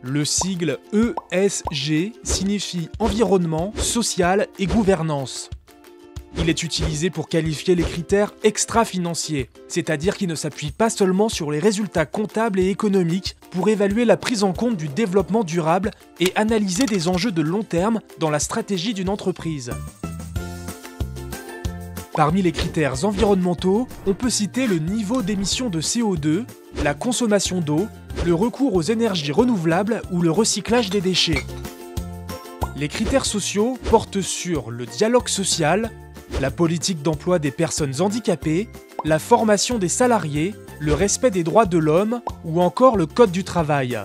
Le sigle ESG signifie environnement, social et gouvernance. Il est utilisé pour qualifier les critères extra-financiers, c'est-à-dire qui ne s'appuient pas seulement sur les résultats comptables et économiques pour évaluer la prise en compte du développement durable et analyser des enjeux de long terme dans la stratégie d'une entreprise. Parmi les critères environnementaux, on peut citer le niveau d'émission de CO2, la consommation d'eau, le recours aux énergies renouvelables ou le recyclage des déchets. Les critères sociaux portent sur le dialogue social, la politique d'emploi des personnes handicapées, la formation des salariés, le respect des droits de l'homme ou encore le code du travail.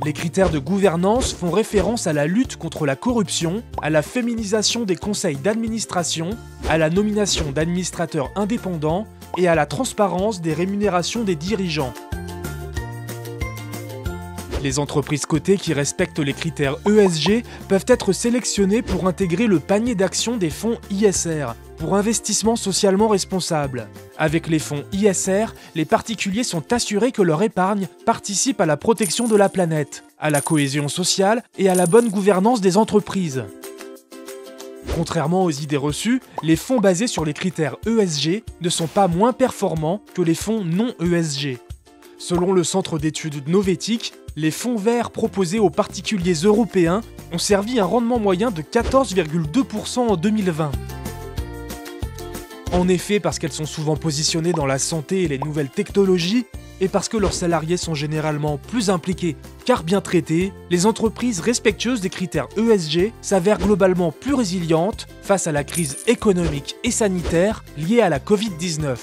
Les critères de gouvernance font référence à la lutte contre la corruption, à la féminisation des conseils d'administration, à la nomination d'administrateurs indépendants et à la transparence des rémunérations des dirigeants. Les entreprises cotées qui respectent les critères ESG peuvent être sélectionnées pour intégrer le panier d'actions des fonds ISR, pour investissement socialement responsable. Avec les fonds ISR, les particuliers sont assurés que leur épargne participe à la protection de la planète, à la cohésion sociale et à la bonne gouvernance des entreprises. Contrairement aux idées reçues, les fonds basés sur les critères ESG ne sont pas moins performants que les fonds non ESG. Selon le centre d'études Novetic, les fonds verts proposés aux particuliers européens ont servi un rendement moyen de 14,2% en 2020. En effet, parce qu'elles sont souvent positionnées dans la santé et les nouvelles technologies, et parce que leurs salariés sont généralement plus impliqués car bien traités, les entreprises respectueuses des critères ESG s'avèrent globalement plus résilientes face à la crise économique et sanitaire liée à la Covid-19.